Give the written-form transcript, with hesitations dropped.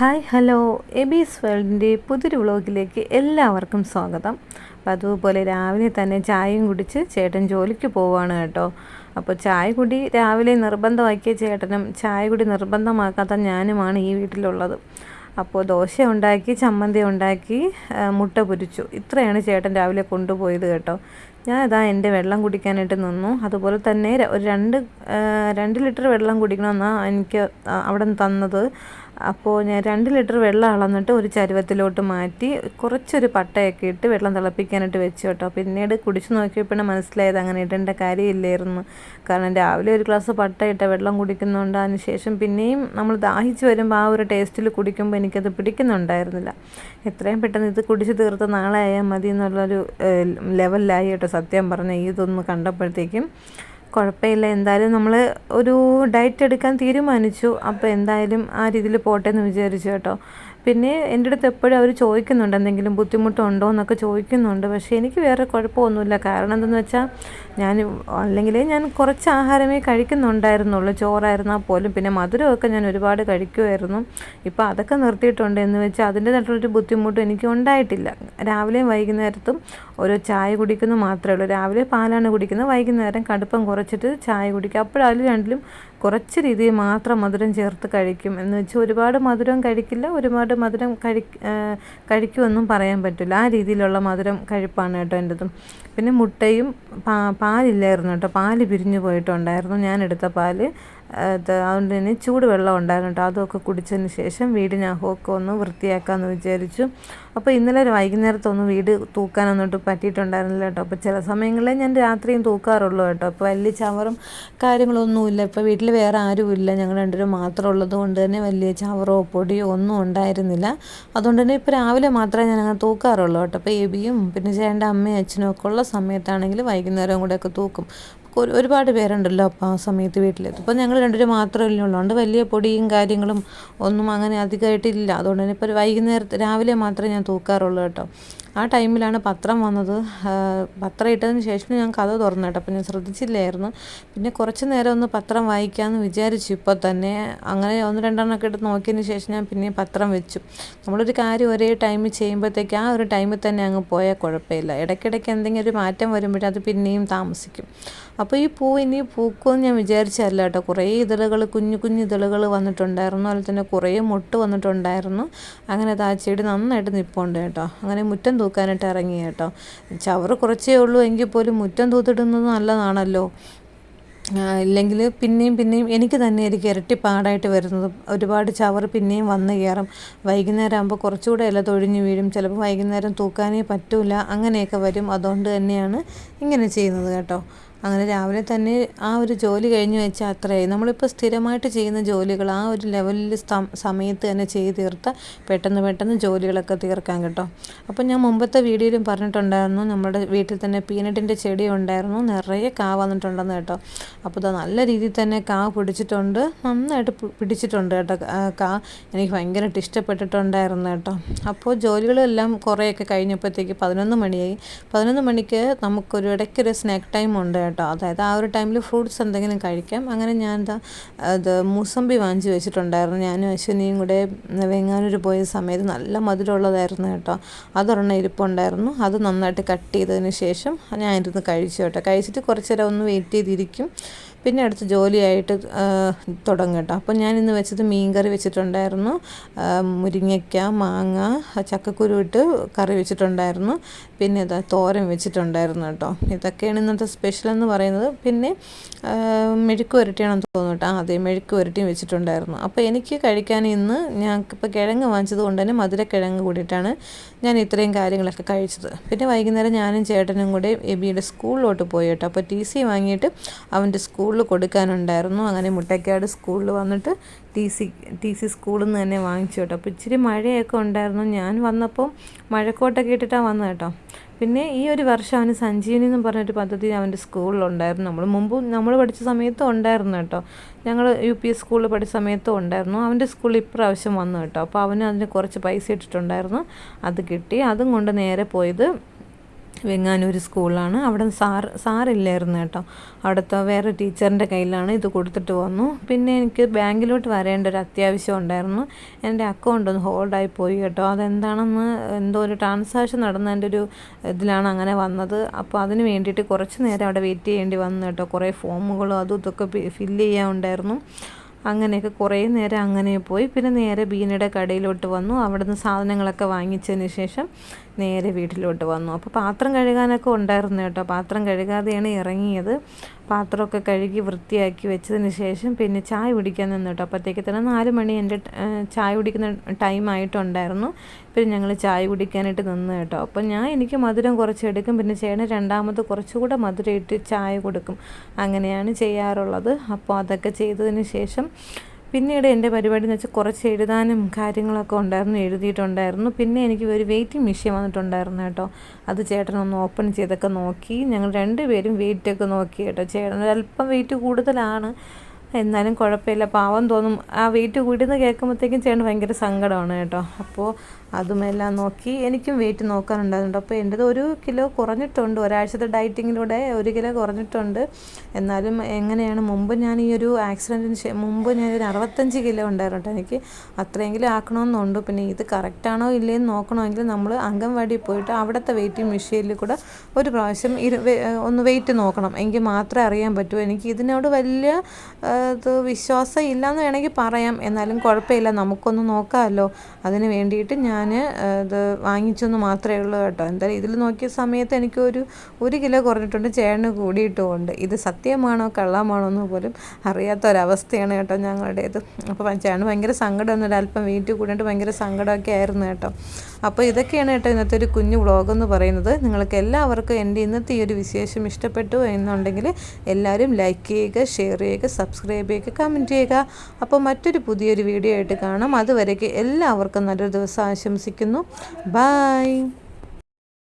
Hi hello എബീസ് വേൾഡിൻ്റെ പുതിയൊരു വ്ളോഗിലേക്ക് എല്ലാവർക്കും സ്വാഗതം. അപ്പോൾ അതുപോലെ രാവിലെ തന്നെ ചായയും കുടിച്ച് ചേട്ടൻ ജോലിക്ക് പോവുകയാണ് കേട്ടോ. അപ്പോൾ ചായ കുടി രാവിലെ നിർബന്ധമാക്കിയ ചേട്ടനും ചായ കുടി നിർബന്ധമാക്കാത്ത ഞാനുമാണ് ഈ വീട്ടിലുള്ളത്. അപ്പോൾ ദോശ ഉണ്ടാക്കി, ചമ്മന്തി ഉണ്ടാക്കി, മുട്ട പൊരിച്ചു. ഇത്രയാണ് ചേട്ടൻ രാവിലെ കൊണ്ടുപോയത് കേട്ടോ. ഞാൻ ഇതാ എൻ്റെ വെള്ളം കുടിക്കാനായിട്ട് നിന്നു. അതുപോലെ തന്നെ ഒരു 2 ലിറ്റർ വെള്ളം കുടിക്കണമെന്നാണ് എനിക്ക് അവിടെ നിന്ന് തന്നത്. അപ്പോൾ ഞാൻ 2 ലിറ്റർ വെള്ളം അളന്നിട്ട് ഒരു ചരുവത്തിലോട്ട് മാറ്റി കുറച്ചൊരു പട്ടയൊക്കെ ഇട്ട് വെള്ളം തിളപ്പിക്കാനായിട്ട് വെച്ചു കേട്ടോ. പിന്നീട് കുടിച്ച് നോക്കിയപ്പോഴാണ് മനസ്സിലായത് അങ്ങനെ ഇടേണ്ട കാര്യമില്ലായിരുന്നു. കാരണം രാവിലെ ഒരു ഗ്ലാസ് പട്ട ഇട്ട വെള്ളം കുടിക്കുന്നുണ്ട്. അതിന് ശേഷം പിന്നെയും നമ്മൾ ദാഹിച്ച് വരുമ്പോൾ ആ ഒരു ടേസ്റ്റിൽ കുടിക്കുമ്പോൾ എനിക്കത് പിടിക്കുന്നുണ്ടായിരുന്നില്ല. എത്രയും പെട്ടെന്ന് ഇത് കുടിച്ച് തീർത്ത് നാളെ ആയാൽ മതി എന്നുള്ളൊരു ലെവലിലായി കേട്ടോ. സത്യം പറഞ്ഞാൽ ഇതൊന്ന് കണ്ടപ്പോഴത്തേക്കും കുഴപ്പമില്ല, എന്തായാലും നമ്മൾ ഒരു ഡയറ്റ് എടുക്കാൻ തീരുമാനിച്ചു. അപ്പോൾ എന്തായാലും ആ രീതിയിൽ പോട്ടെ എന്ന് വിചാരിച്ചു കേട്ടോ. പിന്നെ എൻ്റെ അടുത്ത് എപ്പോഴും അവർ ചോദിക്കുന്നുണ്ട് എന്തെങ്കിലും ബുദ്ധിമുട്ടുണ്ടോ എന്നൊക്കെ ചോദിക്കുന്നുണ്ട്. പക്ഷേ എനിക്ക് വേറെ കുഴപ്പമൊന്നുമില്ല. കാരണം എന്തെന്ന് വെച്ചാൽ ഞാൻ കുറച്ച് ആഹാരമേ കഴിക്കുന്നുണ്ടായിരുന്നുള്ളൂ, ചോറായിരുന്നാൽ പോലും. പിന്നെ മധുരമൊക്കെ ഞാൻ ഒരുപാട് കഴിക്കുമായിരുന്നു. ഇപ്പോൾ അതൊക്കെ നിർത്തിയിട്ടുണ്ട്. എന്ന് വെച്ചാൽ അതിൻ്റേതായിട്ടുള്ളൊരു ബുദ്ധിമുട്ടും എനിക്ക് ഉണ്ടായിട്ടില്ല. രാവിലെയും വൈകുന്നേരത്തും ഓരോ ചായ കുടിക്കുന്നു മാത്രമേ ഉള്ളൂ. രാവിലെ പാലാണ് കുടിക്കുന്നത്, വൈകുന്നേരം കടുപ്പം കുറച്ചിട്ട് ചായ കുടിക്കുക. അപ്പോഴതിൽ രണ്ടിലും കുറച്ച് രീതിയിൽ മാത്രം മധുരം ചേർത്ത് കഴിക്കും. എന്ന് വെച്ചാൽ ഒരുപാട് മധുരം കഴിക്കില്ല, ഒരുപാട് മധുരം കഴിക്കുമെന്നും പറയാൻ പറ്റില്ല. ആ രീതിയിലുള്ള മധുരം കഴിപ്പാണ് കേട്ടോ എൻ്റെതും. പിന്നെ മുട്ടയും പാലില്ലായിരുന്നു കേട്ടോ. പാല് പിരിഞ്ഞു പോയിട്ടുണ്ടായിരുന്നു, ഞാനെടുത്ത പാല്. അതുകൊണ്ട് തന്നെ ചൂട് വെള്ളം ഉണ്ടായിരുന്നു കേട്ടോ. അതൊക്കെ കുടിച്ചതിന് ശേഷം വീടിനകമൊക്കെ ഒന്ന് വൃത്തിയാക്കാമെന്ന് വിചാരിച്ചു. അപ്പോൾ ഇന്നലെ വൈകുന്നേരത്തൊന്നും വീട് തൂക്കാനൊന്നിട്ട് പറ്റിയിട്ടുണ്ടായിരുന്നില്ല കേട്ടോ. അപ്പോൾ ചില സമയങ്ങളിൽ ഞാൻ രാത്രിയും തൂക്കാറുള്ളൂ കേട്ടോ. അപ്പോൾ വലിയ ചവറും കാര്യങ്ങളൊന്നുമില്ല. ഇപ്പോൾ വീട്ടിൽ വേറെ ആരുമില്ല, ഞങ്ങൾ രണ്ടുപേരും മാത്രം ഉള്ളത് കൊണ്ട് തന്നെ വലിയ ചവറോ പൊടിയോ ഒന്നും ഉണ്ടായിരുന്നില്ല. അതുകൊണ്ട് തന്നെ ഇപ്പോൾ രാവിലെ മാത്രമേ ഞാൻ അങ്ങനെ തൂക്കാറുള്ളൂ കേട്ടോ. അപ്പോൾ എബിയും പിന്നെ ചേട്ടൻ്റെ അമ്മയും അച്ഛനും ഒക്കെ ഉള്ള സമയത്താണെങ്കിൽ വൈകുന്നേരം കൂടെയൊക്കെ തൂക്കും. ഒരുപാട് പേരുണ്ടല്ലോ അപ്പോൾ ആ സമയത്ത് വീട്ടിലെത്തും. ഇപ്പോൾ ഞങ്ങൾ രണ്ടുപേരും മാത്രമല്ലേ ഉള്ളതുകൊണ്ട് വലിയ പൊടിയും കാര്യങ്ങളും ഒന്നും അങ്ങനെ അധികമായിട്ടില്ല. അതുകൊണ്ട് തന്നെ ഇപ്പോൾ വൈകുന്നേരത്ത് രാവിലെ മാത്രമേ ഞാൻ തൂക്കാറുള്ളൂ കേട്ടോ. ആ ടൈമിലാണ് പത്രം വന്നത്. പത്രം ഇട്ടതിന് ശേഷം ഞാൻ കഥ തുറന്നു കേട്ടോ. അപ്പോൾ ഞാൻ ശ്രദ്ധിച്ചില്ലായിരുന്നു. പിന്നെ കുറച്ച് നേരം ഒന്ന് പത്രം വായിക്കാമെന്ന് വിചാരിച്ചു. ഇപ്പോൾ തന്നെ അങ്ങനെ 1-2 എടുത്ത് നോക്കിയതിന് ശേഷം ഞാൻ പിന്നെ പത്രം വെച്ചു. നമ്മളൊരു കാര്യം ഒരേ ടൈമിൽ ചെയ്യുമ്പോഴത്തേക്ക് ആ ഒരു ടൈമിൽ തന്നെ അങ്ങ് പോയാൽ കുഴപ്പമില്ല. ഇടയ്ക്കിടയ്ക്ക് എന്തെങ്കിലും ഒരു മാറ്റം വരുമ്പോഴേ അത് പിന്നെയും താമസിക്കും. അപ്പോൾ ഈ പൂ ഇനി പൂക്കുമെന്ന് ഞാൻ വിചാരിച്ചല്ല കേട്ടോ. കുറേ ഇതളുകൾ, കുഞ്ഞു കുഞ്ഞു ഇതളുകൾ വന്നിട്ടുണ്ടായിരുന്നു. അതുപോലെ തന്നെ കുറേ മൊട്ട് വന്നിട്ടുണ്ടായിരുന്നു. അങ്ങനെ ആ ചെടി നന്നായിട്ട് നിൽപ്പുണ്ട് കേട്ടോ. അങ്ങനെ മുറ്റം തൂക്കാനായിട്ട് ഇറങ്ങി കേട്ടോ. ചവറ് കുറച്ചേ ഉള്ളൂ എങ്കിൽ പോലും മുറ്റം തൂത്തിടുന്നത് നല്ലതാണല്ലോ. ഇല്ലെങ്കിൽ പിന്നെയും എനിക്ക് തന്നെ ആയിരിക്കും ഇരട്ടി പാടായിട്ട് വരുന്നത്. ഒരുപാട് ചവറ് പിന്നെയും വന്ന് കയറും. വൈകുന്നേരം ആകുമ്പോൾ കുറച്ചുകൂടെ ഇല തൊഴിഞ്ഞ് വീഴും. ചിലപ്പോൾ വൈകുന്നേരം തൂക്കാനേ പറ്റില്ല, അങ്ങനെയൊക്കെ വരും. അതുകൊണ്ട് തന്നെയാണ് ഇങ്ങനെ ചെയ്യുന്നത് കേട്ടോ. അങ്ങനെ രാവിലെ തന്നെ ആ ഒരു ജോലി കഴിഞ്ഞ് വെച്ചാൽ അത്രയായി. നമ്മളിപ്പോൾ സ്ഥിരമായിട്ട് ചെയ്യുന്ന ജോലികൾ ആ ഒരു ലെവലിൽ സമയത്ത് തന്നെ ചെയ്ത് തീർത്താൽ പെട്ടെന്ന് ജോലികളൊക്കെ തീർക്കാൻ കേട്ടോ. അപ്പോൾ ഞാൻ മുമ്പത്തെ വീഡിയോയിലും പറഞ്ഞിട്ടുണ്ടായിരുന്നു, നമ്മുടെ വീട്ടിൽ തന്നെ പീനട്ടിൻ്റെ ചെടി ഉണ്ടായിരുന്നു, നിറയെ കാ വന്നിട്ടുണ്ടെന്ന് കേട്ടോ. അപ്പോൾ ഇത് നല്ല രീതിയിൽ തന്നെ കാ പിടിച്ചിട്ടുണ്ട്, നന്നായിട്ട് പിടിച്ചിട്ടുണ്ട് കേട്ടോ. കാ എനിക്ക് ഭയങ്കരമായിട്ട് ഇഷ്ടപ്പെട്ടിട്ടുണ്ടായിരുന്നു കേട്ടോ. അപ്പോൾ ജോലികളെല്ലാം കുറേയൊക്കെ കഴിഞ്ഞപ്പോഴത്തേക്ക് 11 മണിയായി. 11 മണിക്ക് നമുക്കൊരു ഇടയ്ക്കൊരു സ്നാക്ക് ടൈം ഉണ്ട് കേട്ടോ. അതായത് ആ ഒരു ടൈമിൽ ഫ്രൂട്ട്സ് എന്തെങ്കിലും കഴിക്കാം. അങ്ങനെ ഞാൻ അത് മൂസമ്പി വാങ്ങിച്ച് വെച്ചിട്ടുണ്ടായിരുന്നു. ഞാനും അശ്വിനിയും കൂടെ വെങ്ങാനൂർ പോയ സമയത്ത് നല്ല മധുരമുള്ളതായിരുന്നു കേട്ടോ. അതൊരെണ്ണം ഇരിപ്പുണ്ടായിരുന്നു. അത് നന്നായിട്ട് കട്ട് ചെയ്തതിന് ശേഷം ഞാൻ ഇരുന്ന് കഴിച്ചു കേട്ടോ. കഴിച്ചിട്ട് കുറച്ച് നേരം ഒന്ന് വെയിറ്റ് ചെയ്തിരിക്കും. പിന്നെ അടുത്ത് ജോലിയായിട്ട് തുടങ്ങും കേട്ടോ. അപ്പോൾ ഞാൻ ഇന്ന് വെച്ചത് മീൻകറി വെച്ചിട്ടുണ്ടായിരുന്നു, മുരിങ്ങയ്ക്ക, മാങ്ങ, ചക്കക്കുരു ഇട്ട് കറി വെച്ചിട്ടുണ്ടായിരുന്നു. പിന്നെ ഇതാ തോരൻ വെച്ചിട്ടുണ്ടായിരുന്നു കേട്ടോ. ഇതൊക്കെയാണ് ഇന്നത്തെ സ്പെഷ്യൽ എന്ന് പറയുന്നത്. പിന്നെ മെഴുക്ക് പുരട്ടിയാണെന്ന് തോന്നുന്നു കേട്ടോ. അതെ, മെഴുക്ക് പുരട്ടിയും വെച്ചിട്ടുണ്ടായിരുന്നു. അപ്പോൾ എനിക്ക് കഴിക്കാൻ ഇന്ന് ഞങ്ങൾക്കിപ്പോൾ കിഴങ്ങ് വാങ്ങിച്ചത് കൊണ്ട് തന്നെ മധുരക്കിഴങ്ങ് കൂടിയിട്ടാണ് ഞാൻ ഇത്രയും കാര്യങ്ങളൊക്കെ കഴിച്ചത്. പിന്നെ വൈകുന്നേരം ഞാനും ചേട്ടനും കൂടെ എബിയുടെ സ്കൂളിലോട്ട് പോയി കേട്ടോ. അപ്പോൾ TC വാങ്ങിയിട്ട് അവൻ്റെ സ്കൂളിൽ കൊടുക്കാനുണ്ടായിരുന്നു. അങ്ങനെ മുട്ടയ്ക്കാട് സ്കൂളിൽ വന്നിട്ട് TC സ്കൂളിൽ നിന്ന് തന്നെ വാങ്ങിച്ചു കേട്ടോ. അപ്പോൾ ഇച്ചിരി മഴയൊക്കെ ഉണ്ടായിരുന്നു. ഞാൻ വന്നപ്പോൾ മഴക്കോട്ടൊക്കെ ഇട്ടിട്ടാണ് വന്നത് കേട്ടോ. പിന്നെ ഈ ഒരു വർഷം അവന് സഞ്ജീവനി എന്ന് പറഞ്ഞൊരു പദ്ധതി അവൻ്റെ സ്കൂളിലുണ്ടായിരുന്നു. നമ്മൾ പഠിച്ച സമയത്തും ഉണ്ടായിരുന്നു കേട്ടോ. ഞങ്ങൾ UP സ്കൂളിൽ പഠിച്ച സമയത്തും ഉണ്ടായിരുന്നു. അവൻ്റെ സ്കൂളിൽ ഇപ്രാവശ്യം വന്നു കേട്ടോ. അപ്പോൾ അവന് അതിന് കുറച്ച് പൈസ ഇട്ടിട്ടുണ്ടായിരുന്നു, അത് കിട്ടി. അതും കൊണ്ട് നേരെ പോയത് വെങ്ങാനൂർ സ്കൂളിലാണ്. അവിടെ സാറില്ലായിരുന്നു കേട്ടോ. അവിടുത്തെ വേറെ ടീച്ചറിൻ്റെ കയ്യിലാണ് ഇത് കൊടുത്തിട്ട് വന്നു. പിന്നെ എനിക്ക് ബാങ്കിലോട്ട് വരേണ്ട ഒരു അത്യാവശ്യം ഉണ്ടായിരുന്നു. എൻ്റെ അക്കൗണ്ട് ഒന്ന് ഹോൾഡായി പോയി കേട്ടോ. അതെന്താണെന്ന് എന്തോ ഒരു ട്രാൻസാക്ഷൻ നടന്നതിൻ്റെ ഒരു ഇതിലാണ് അങ്ങനെ വന്നത്. അപ്പോൾ അതിന് വേണ്ടിയിട്ട് കുറച്ച് നേരം അവിടെ വെയിറ്റ് ചെയ്യേണ്ടി വന്നു കേട്ടോ. കുറേ ഫോമുകളും അതും ഇതൊക്കെ ഫില്ല് ചെയ്യാനുണ്ടായിരുന്നു. അങ്ങനെയൊക്കെ കുറേ നേരം അങ്ങനെ പോയി. പിന്നെ നേരെ ബീനയുടെ കടയിലോട്ട് വന്നു. അവിടെ നിന്ന് സാധനങ്ങളൊക്കെ വാങ്ങിച്ചതിന് ശേഷം നേരെ വീട്ടിലോട്ട് വന്നു. അപ്പോൾ പാത്രം കഴുകാനൊക്കെ ഉണ്ടായിരുന്നു കേട്ടോ. പാത്രം കഴുകാതെയാണ് ഇറങ്ങിയത്. പാത്രമൊക്കെ കഴുകി വൃത്തിയാക്കി വെച്ചതിന് ശേഷം പിന്നെ ചായ കുടിക്കാൻ നിന്നു കേട്ടോ. അപ്പോഴത്തേക്ക് തന്നെ 4 മണി എൻ്റെ ചായ കുടിക്കുന്ന ടൈം ആയിട്ടുണ്ടായിരുന്നു. പിന്നെ ഞങ്ങൾ ചായ കുടിക്കാനായിട്ട് നിന്ന് കേട്ടോ. അപ്പോൾ എനിക്ക് മധുരം കുറച്ച് എടുക്കും, പിന്നെ ചേട്ടന് രണ്ടാമത് കുറച്ചുകൂടെ മധുരം ഇട്ട് ചായ കൊടുക്കും. അങ്ങനെയാണ് ചെയ്യാറുള്ളത്. അപ്പോൾ അതൊക്കെ ചെയ്തതിന് ശേഷം പിന്നീട് എൻ്റെ പരിപാടി എന്ന് വെച്ചാൽ കുറച്ച് എഴുതാനും കാര്യങ്ങളൊക്കെ ഉണ്ടായിരുന്നു, എഴുതിയിട്ടുണ്ടായിരുന്നു. പിന്നെ എനിക്ക് ഒരു വെയിറ്റിംഗ് മെഷീൻ വന്നിട്ടുണ്ടായിരുന്നു കേട്ടോ. അത് ചേട്ടനൊന്ന് ഓപ്പൺ ചെയ്തൊക്കെ നോക്കി. ഞങ്ങൾ 2 പേരും വെയിറ്റൊക്കെ നോക്കി കേട്ടോ. ചേട്ടൻ അല്പം വെയിറ്റ് കൂടുതലാണ്, എന്നാലും കുഴപ്പമില്ല, പാവം തോന്നും. ആ വെയിറ്റ് കൂടിയെന്ന് കേൾക്കുമ്പോഴത്തേക്കും ചേട്ടൻ ഭയങ്കര സങ്കടമാണ് കേട്ടോ. അപ്പോൾ അതുമെല്ലാം നോക്കി. എനിക്കും വെയിറ്റ് നോക്കാനുണ്ടായിരുന്നു. അപ്പോൾ എൻ്റെത് 1 കിലോ കുറഞ്ഞിട്ടുണ്ട്. ഒരാഴ്ചത്തെ ഡയറ്റിങ്ങിലൂടെ 1 കിലോ കുറഞ്ഞിട്ടുണ്ട്. എന്നാലും എങ്ങനെയാണ്, മുമ്പ് ഞാൻ ഈ ഒരു ആക്സിഡൻറ്റിന് മുമ്പ് ഞാനൊരു 65 കിലോ ഉണ്ടായിരുന്നു കേട്ടോ. എനിക്ക് അത്രയെങ്കിലും ആക്കണമെന്നുണ്ട്. പിന്നെ ഇത് കറക്റ്റാണോ ഇല്ലയെന്ന് നോക്കണമെങ്കിൽ നമ്മൾ അംഗൻവാടിയിൽ പോയിട്ട് അവിടുത്തെ വെയിറ്റിംഗ് മെഷീനിൽ കൂടെ ഒരു പ്രാവശ്യം ഒന്ന് വെയിറ്റ് നോക്കണം. എങ്കിൽ മാത്രമേ അറിയാൻ പറ്റൂ. എനിക്ക് ഇതിനോട് വലിയ വിശ്വാസം ഇല്ലയെന്ന് വേണമെങ്കിൽ പറയാം. എന്നാലും കുഴപ്പമില്ല, നമുക്കൊന്ന് നോക്കാമല്ലോ. അതിന് വേണ്ടിയിട്ട് ഞാൻ ഇത് വാങ്ങിച്ചെന്ന് മാത്രമേ ഉള്ളൂ കേട്ടോ. എന്തായാലും ഇതിൽ നോക്കിയ സമയത്ത് എനിക്ക് 1 കിലോ കുറഞ്ഞിട്ടുണ്ട്, ചേട്ടന് കൂടിയിട്ടുമുണ്ട്. ഇത് സത്യമാണോ കള്ളമാണോ എന്ന് പോലും അറിയാത്തൊരവസ്ഥയാണ് കേട്ടോ ഞങ്ങളുടേത്. അപ്പോൾ ചേട്ടന് ഭയങ്കര സങ്കടമൊന്നുമില്ല, അല്പം വെയിറ്റ് കൂടിയിട്ട് ഭയങ്കര സങ്കടമൊക്കെ ആയിരുന്നു കേട്ടോ. അപ്പോൾ ഇതൊക്കെയാണ് കേട്ടോ ഇന്നത്തെ ഒരു കുഞ്ഞു വ്ളോഗെന്ന് പറയുന്നത്. നിങ്ങൾക്ക് എല്ലാവർക്കും എൻ്റെ ഇന്നത്തെ ഈ ഒരു വിശേഷം ഇഷ്ടപ്പെട്ടു എന്നുണ്ടെങ്കിൽ എല്ലാവരും ലൈക്ക് ചെയ്യുക, ഷെയർ ചെയ്യുക, സബ്സ്ക്രൈബ് ചെയ്യുക, കമൻറ്റ് ചെയ്യുക. അപ്പോൾ മറ്റൊരു പുതിയൊരു വീഡിയോ ആയിട്ട് കാണാം. അതുവരേക്ക് എല്ലാവർക്കും നല്ലൊരു ദിവസം ആശംസിക്കുന്നു. ബൈ.